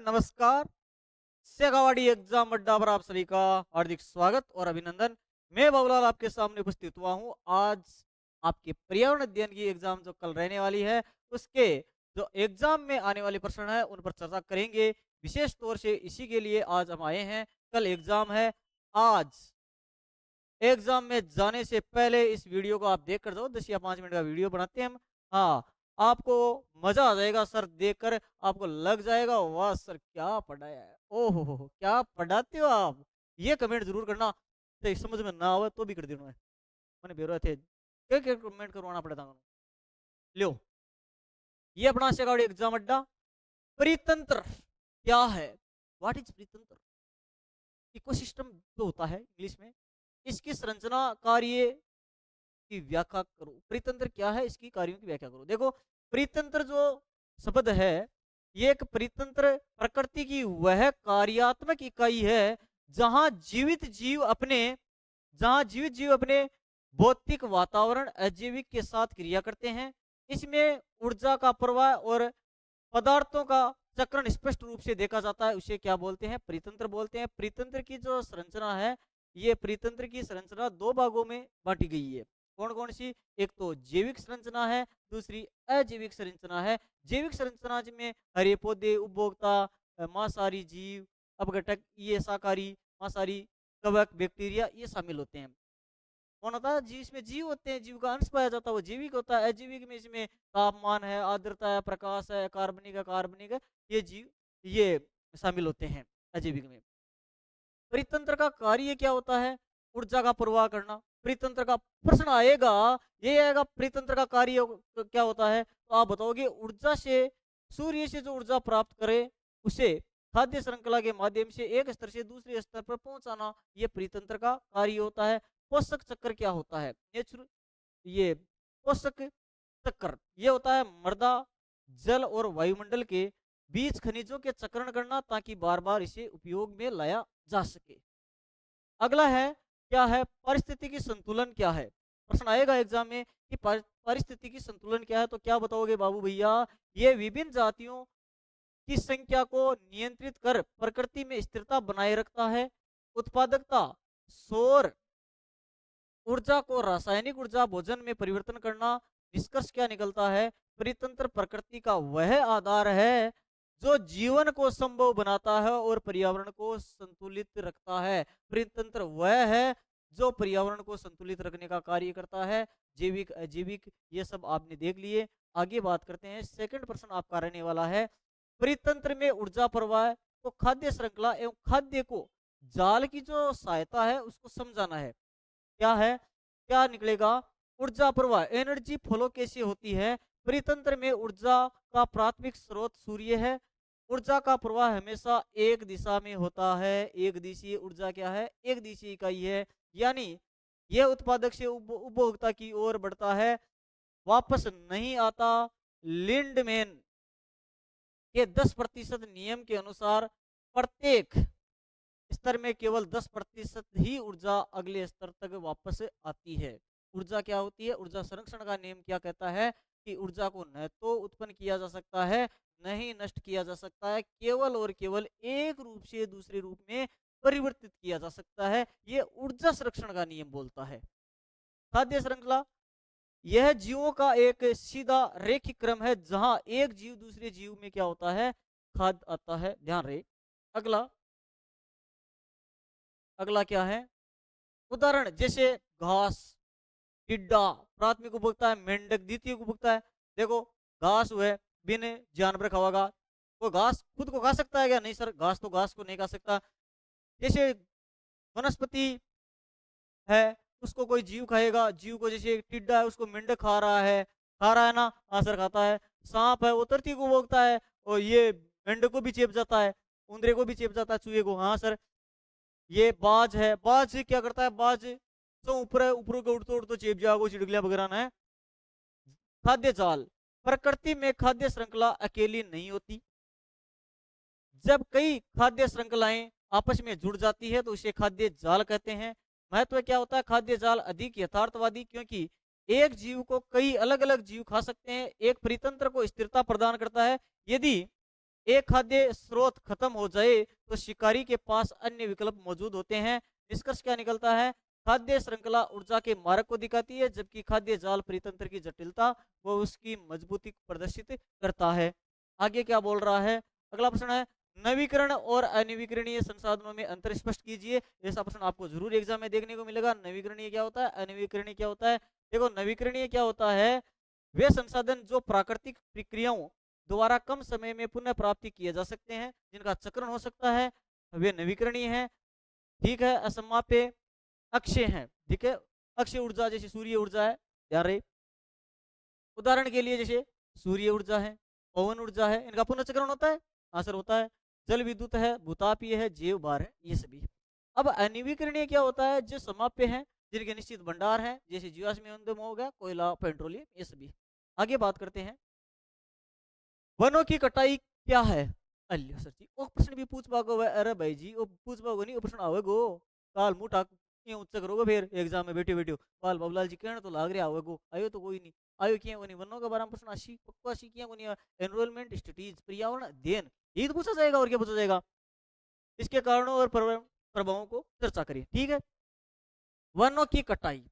नमस्कार। शेखावाड़ी एग्जाम अड्डा पर आप सभी का हार्दिक स्वागत और अभिनंदन। मैं बाबूलाल आपके सामने उपस्थित हुआ हूँ। आज आपके पर्यावरण अध्ययन की एग्जाम जो कल रहने वाली है, उसके जो एग्जाम में आने वाले प्रश्न है उन पर चर्चा करेंगे। विशेष तौर से इसी के लिए आज हम आए हैं। कल एग्जाम है। आज एग्जाम में जाने से पहले इस वीडियो को आप देख कर जाओ। 10 या 5 मिनट का वीडियो बनाते हैं हम। हाँ, आपको मजा आ जाएगा सर देखकर। आपको लग जाएगा वाह सर क्या पढ़ाया है, ओहो हो क्या पढ़ाते हो आप। ये कमेंट जरूर करना। तो समझ में ना आवे तो भी कर देना। मैंने बेरो थे क्या क्या कमेंट करवाना पड़ता है। लो, ये अपना शेखावाड़ी एग्जाम अड्डा। परितंत्र क्या है? What is परितंत्र? इकोसिस्टम जो होता है इंग्लिश में, इसकी संरचना कार्य की व्याख्या करो। परितंत्र क्या है, इसकी कार्यों की व्याख्या करो। देखो, परितंत्र जो शब्द है, ये एक परितंत्र प्रकृति की वह कार्यात्मक इकाई है जहां जीवित जीव अपने जहां जीवित जीव अपने भौतिक वातावरण अजैविक के साथ क्रिया करते हैं। इसमें ऊर्जा का प्रवाह और पदार्थों का चक्रण स्पष्ट रूप से देखा जाता है। उसे क्या बोलते हैं? परितंत्र बोलते हैं। परितंत्र की जो संरचना है, ये परितंत्र की संरचना दो भागों में बांटी गई है। कौन कौन सी? एक तो जैविक संरचना है, दूसरी अजैविक संरचना है। जैविक संरचना में हरे पौधे, उपभोक्ता, मांसाहारी जीव, अपघटक, ये शाकाहारी, मांसाहारी, कवक, बैक्टीरिया, ये शामिल होते हैं। कौन होता है? जिसमें जीव होते हैं, जीव का अंश पाया जाता है वो जैविक होता है। अजैविक में इसमें तापमान है, आर्द्रता है, प्रकाश है, कार्बनिक है, ये जीव ये शामिल होते हैं अजैविक में। परितंत्र का कार्य क्या होता है? ऊर्जा का प्रवाह करना। परितंत्र का प्रश्न आएगा, ये आएगा परितंत्र का कार्य क्या होता है, तो आप बताओगे ऊर्जा से, सूर्य से जो ऊर्जा प्राप्त करे उसे खाद्य श्रृंखला के माध्यम से एक स्तर से दूसरे स्तर पर पहुंचाना, ये परितंत्र का कार्य होता है। पोषक चक्र क्या होता है? नेचुरल ये पोषक चक्र ये होता है मृदा, जल और वायुमंडल के बीच खनिजों के चक्रण करना ताकि बार बार इसे उपयोग में लाया जा सके। अगला है, क्या है? पारिस्थितिकी संतुलन क्या है? प्रश्न आएगा एग्जाम में कि पारिस्थितिकी संतुलन क्या है, तो क्या बताओगे बाबू भैया? ये विभिन्न जातियों की संख्या को नियंत्रित कर प्रकृति में स्थिरता बनाए रखता है। उत्पादकता, सौर ऊर्जा को रासायनिक ऊर्जा भोजन में परिवर्तन करना। निष्कर्ष क्या निकलता है? परितंत्र प्रकृति का वह आधार है जो जीवन को संभव बनाता है और पर्यावरण को संतुलित रखता है। परितंत्र वह है जो पर्यावरण को संतुलित रखने का कार्य करता है। जैविक अजैविक ये सब आपने देख लिए। आगे बात करते हैं। सेकंड प्रश्न आपका रहने वाला है, परितंत्र में ऊर्जा प्रवाह को खाद्य श्रृंखला एवं खाद्य को जाल की जो सहायता है उसको समझाना है। क्या है? क्या निकलेगा? ऊर्जा प्रवाह, एनर्जी फ्लो कैसे होती है? परितंत्र में ऊर्जा का प्राथमिक स्रोत सूर्य है। ऊर्जा का प्रवाह हमेशा एक दिशा में होता है। एक दिशीय ऊर्जा क्या है? एक दिशीय इकाई है। यानी यह उत्पादक से उपभोक्ता की ओर बढ़ता है, वापस नहीं आता। लिंडमैन के 10% नियम के अनुसार प्रत्येक स्तर में केवल 10% ही ऊर्जा अगले स्तर तक वापस आती है। ऊर्जा क्या होती है? ऊर्जा संरक्षण का नियम क्या कहता है कि ऊर्जा को न तो उत्पन्न किया जा सकता है, न ही नष्ट किया जा सकता है, केवल और केवल एक रूप से दूसरे रूप में परिवर्तित किया जा सकता है। ये ऊर्जा संरक्षण का नियम बोलता है। खाद्य श्रृंखला, यह जीवों का एक सीधा रेखिक क्रम है जहां एक जीव दूसरे जीव में क्या होता है? खाद्य आता है। ध्यान रहे। अगला, अगला क्या है? उदाहरण जैसे घास, टिड्डा प्राथमिक उपभोक्ता है, मेंढक द्वितीय उपभोक्ता है। देखो, घास हुए बिन जानवर खावागा, वो घास खुद को खा सकता है क्या? नहीं सर, घास तो घास को नहीं खा सकता। जैसे वनस्पति है, उसको कोई जीव खाएगा, जीव को जैसे टिड्डा है उसको मेंढक खा रहा है ना? हाँ सर खाता है। सांप है वो तृतीय को भोगता है, और ये मेंढक को भी चेप जाता है, उंदरे को भी चेप जाता है, चूहे को। हाँ सर। ये बाज है, बाज क्या करता है? बाज तो ऊपर ऊपर को उड़ते उड़ते चेप जाओ, चिड़गलिया वगैरह ना है। खाद्य जाल, प्रकृति में खाद्य श्रृंखला अकेली नहीं होती। जब कई खाद्य श्रृंखलाएं आपस में जुड़ जाती है तो उसे खाद्य जाल कहते हैं। महत्व क्या होता है? खाद्य जाल अधिक यथार्थवादी, क्योंकि एक जीव को कई अलग अलग जीव खा सकते हैं। एक परितंत्र को स्थिरता प्रदान करता है। यदि एक खाद्य स्रोत खत्म हो जाए तो शिकारी के पास अन्य विकल्प मौजूद होते हैं। निष्कर्ष क्या निकलता है? खाद्य श्रृंखला ऊर्जा के मार्ग को दिखाती है, जबकि खाद्य जाल परितंत्र की जटिलता व उसकी मजबूती को प्रदर्शित करता है। आगे क्या बोल रहा है? अगला प्रश्न है, नवीकरण और अनवीकरणीय संसाधनों में अंतर स्पष्ट कीजिए। ऐसा प्रश्न आपको जरूर एग्जाम में देखने को मिलेगा। नवीकरणीय क्या होता है, अनवीकरणीय क्या होता है? देखो, नवीकरणीय क्या होता है? वे संसाधन जो प्राकृतिक प्रक्रियाओं द्वारा कम समय में पुनः प्राप्ति किए जा सकते हैं, जिनका चक्रण हो सकता है, वे नवीकरणीय हैं। ठीक है, असमाप्य अक्षय हैं। ठीक है, अक्षय ऊर्जा जैसे सूर्य ऊर्जा है, ध्यान रहे। उदाहरण के लिए जैसे सूर्य ऊर्जा है, पवन ऊर्जा है, इनका पुनर्चक्रण होता है। हाँ सर, होता है। जल विद्युत है, भूतापीय है, जैव भार है, ये सभी। अब अनवीकरणीय क्या होता है? जो समाप्य है, जिनके निश्चित भंडार है, जैसे जीवाश्म ईंधन हो गया, कोयला, पेट्रोलियम, ये सभी। आगे बात करते हैं, वनों की कटाई क्या है? अल्यो सर जी, वो प्रश्न भी पूछ पाओगे? अरे भाई जी, वो पूछ पाओगे नहीं, वो प्रश्न आवेगो काल मुंह ठाक ये उच्च करोगे फिर एग्जाम में बैठे बैठे। बाल बाबूलाल जी कहने तो लाग रहा आवेगो, आयो तो कोई नहीं। आयो किया कोनी वनों के बारे में प्रश्न आशी पक्का आशी किया कोनी। एनरोलमेंट स्टडीज, पर्यावरण अध्ययन, ये तो पूछा जाएगा, और क्या पूछा जाएगा? इसके कारणों और प्रभावों को चर्चा करिए। ठीक है, वनों की कटाई,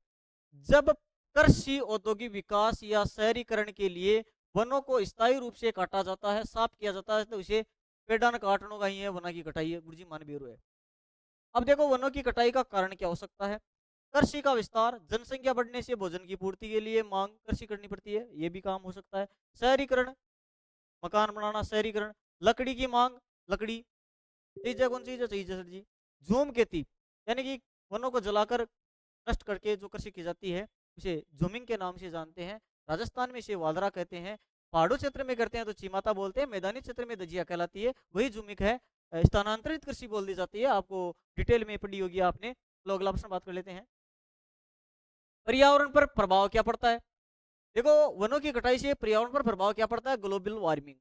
जब कृषि औद्योगिक विकास या शहरीकरण के लिए वनों को स्थायी रूप से काटा जाता है, साफ किया जाता है, तो इसे पेड़ान काटने का ही है, वनों की कटाई है। गुरुजी मान बेरो है। अब देखो, वनों की कटाई का कारण क्या हो सकता है? कृषि का विस्तार, जनसंख्या बढ़ने से भोजन की पूर्ति के लिए मांग कृषि करनी पड़ती है, ये भी काम हो सकता है। शहरीकरण, मकान बनाना, शहरीकरण। लकड़ी की मांग, लकड़ी चीज है, कौन चीज है? चीज है सर जी। झूम खेती, यानी कि वनों को जलाकर नष्ट करके जो कृषि की जाती है, उसे जूमिंग के नाम से जानते हैं। राजस्थान में इसे वालरा कहते हैं। पहाड़ों क्षेत्र में करते हैं तो चीमाता बोलते हैं। मैदानी क्षेत्र में दजिया कहलाती है, वही जूमिंग है। स्थानांतरित कृषि बोल दी जाती है, आपको डिटेल में पढ़ी होगी आपने। लो अगला प्रश्न बात कर लेते हैं, पर्यावरण पर प्रभाव क्या पड़ता है? देखो, वनों की कटाई से पर्यावरण पर प्रभाव क्या पड़ता है? Global warming.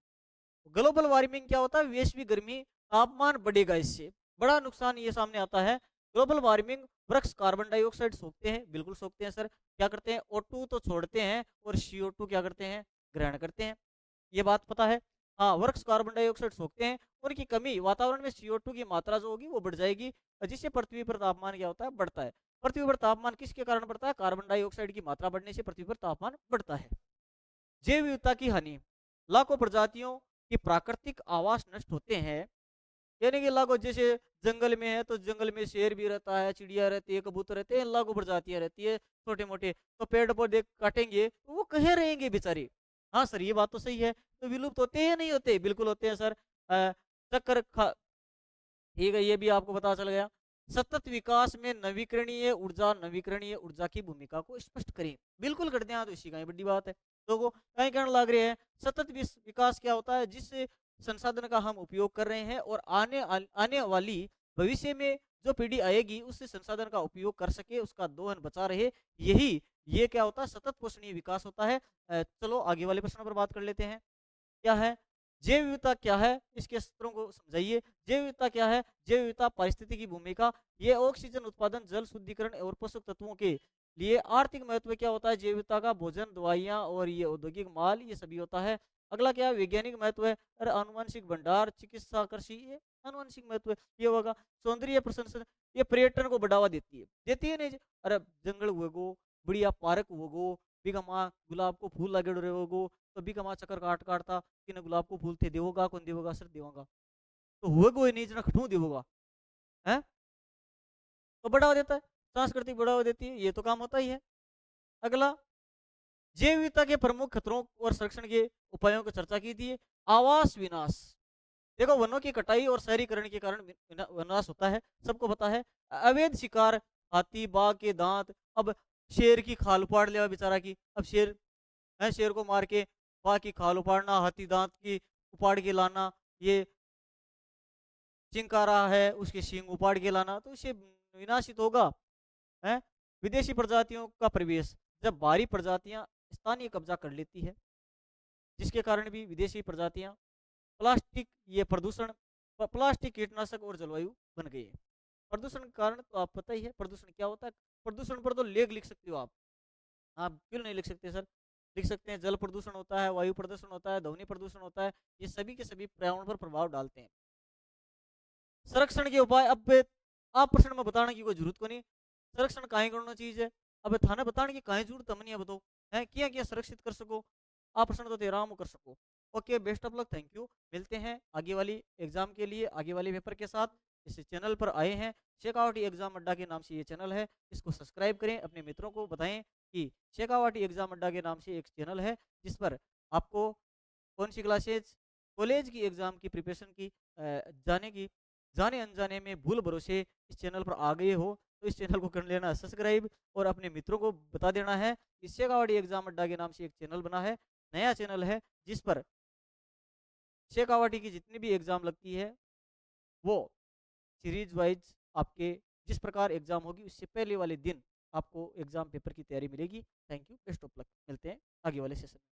ग्लोबल वार्मिंग क्या होता है? वैश्विक गर्मी, तापमान बढ़ेगा, इससे बड़ा नुकसान ये सामने आता है। ग्लोबल वार्मिंग, वृक्ष कार्बन डाइऑक्साइड सोखते हैं, बिल्कुल सोखते हैं सर। क्या करते हैं? O2 तो छोड़ते हैं, और CO2 क्या करते हैं? ग्रहण करते हैं, ये बात पता है। हाँ, वृक्ष कार्बन डाइऑक्साइड सोखते हैं, उनकी कमी वातावरण में CO2 की मात्रा जो होगी वो बढ़ जाएगी, जिससे पृथ्वी पर तापमान क्या होता है? बढ़ता है। पृथ्वी पर तापमान किसके कारण बढ़ता है? कार्बन डाइऑक्साइड की मात्रा बढ़ने से पृथ्वी पर तापमान बढ़ता है। जैव विविधता की हानि, लाखों प्रजातियों के प्राकृतिक आवास नष्ट होते हैं। यानी कि लाखों, जैसे जंगल में है तो जंगल में शेर भी रहता है, चिड़िया रहती है, कबूतर रहते हैं, लाखों प्रजातियां रहती है छोटे मोटे। तो पेड़ पौधे काटेंगे तो वो कहे रहेंगे बेचारे? हाँ सर, ये बात तो सही है। तो विलुप्त होते हैं, नहीं होते? बिल्कुल होते हैं सर। चक्कर ठीक है, ये भी आपको पता चल गया। सतत विकास में नवीकरणीय ऊर्जा की भूमिका को स्पष्ट करें। बिल्कुल करते हैं, तो इसी का ही बड़ी बात है। तो कहीं कहने लग रहे हैं, सतत विकास क्या होता है? जिस संसाधन का हम उपयोग कर रहे हैं और आने वाली भविष्य में जो पीढ़ी आएगी उस संसाधन का उपयोग कर सके, उसका दोहन बचा रहे, यही ये क्या होता है? सतत पोषणीय विकास होता है। चलो आगे वाले प्रश्न पर बात कर लेते हैं। क्या है? जैव विविधता क्या है? इसके सूत्रों को समझाइए। जैव विविधता क्या है? जैव विविधता पारिस्थितिकी की भूमिका, ये ऑक्सीजन उत्पादन, जल शुद्धिकरण और पोषक तत्वों के लिए आर्थिक महत्व क्या होता है? जैव विविधता का भोजन, दवाइयाँ और ये औद्योगिक माल, ये सभी होता है। अगला क्या है? वैज्ञानिक महत्व है। अरे आनुवंशिक भंडार, चिकित्सा, कृषि, ये आनुवंशिक महत्व है। ये होगा सौंदर्य प्रशंसन, ये पर्यटन को बढ़ावा देती है नहीं जी? अरे जंगल हुएगो, बढ़िया पार्क होगो, बिगा माँ गुलाब को फूल लगे रहेगो, तो बिगा माँ चक्कर काट काटता कि गुलाब को फूल थे, देवोगा कौन? देवोगा सर, देवोगा तो हुए कोई नहीं जना खटू देवोगा है, तो बढ़ावा देता है, सांस्कृतिक बढ़ावा देती है, ये तो काम होता ही है। अगला, जैव विविधता के प्रमुख खतरों और संरक्षण के उपायों की चर्चा की थी। आवास विनाश, देखो वनों की कटाई और शहरीकरण के कारण विनाश होता है, सबको पता है। अवैध शिकार, हाथी, बाघ के दांत, अब शेर की खाल उपाड़ लिया बेचारा की, अब शेर है, शेर को मार के बाघ की खाल उपाड़ना, हाथी दांत की उपाड़ के लाना, ये चिंकारा है उसके सींग उपाड़ के लाना, तो इससे विनाशित होगा। है, विदेशी प्रजातियों का प्रवेश, जब बाहरी प्रजातियां स्थानीय कब्जा कर लेती है, जिसके कारण भी विदेशी प्रजातियां, प्लास्टिक, ये प्रदूषण, प्लास्टिक, कीटनाशक और जलवायु बन गई है। प्रदूषण के कारण तो आप पता ही है प्रदूषण क्या होता है। प्रदूषण पर तो लेख लिख सकते हो आप क्यों नहीं लिख सकते सर? लिख सकते हैं जल प्रदूषण होता है, वायु प्रदूषण होता है, ध्वनि प्रदूषण होता है, ये सभी के सभी पर्यावरण पर प्रभाव डालते हैं। संरक्षण के उपाय, अब आप प्रश्न में बताने की कोई जरूरत को नहीं, संरक्षण काहे करना चीज है, अब थाने बताने की काहे जरूरत हमने बताओ है, क्या क्या सुरक्षित कर सको आप प्रश्न तो तेरा कर सको। Okay, best of luck, thank you. मिलते हैं आगे वाली एग्जाम के लिए, आगे वाले पेपर के साथ। इस चैनल पर आए हैं, शेखावाटी एग्जाम अड्डा के नाम से ये चैनल है, इसको सब्सक्राइब करें, अपने मित्रों को बताएं कि शेखावाटी एग्जाम अड्डा के नाम से एक चैनल है जिस पर आपको कौन सी क्लासेज, कॉलेज की एग्जाम की प्रिपरेशन की जाने की, जाने अनजाने में भूल भरोसे इस चैनल पर आ गए हो तो इस चैनल को कर लेना सब्सक्राइब, और अपने मित्रों को बता देना है कि शेखावाटी एग्जाम अड्डा के नाम से एक चैनल बना है, नया चैनल है जिस पर शेखावाटी की जितनी भी एग्जाम लगती है वो सीरीज वाइज आपके जिस प्रकार एग्जाम होगी उससे पहले वाले दिन आपको एग्जाम पेपर की तैयारी मिलेगी। Thank you, best of luck, मिलते हैं आगे वाले सेशन में।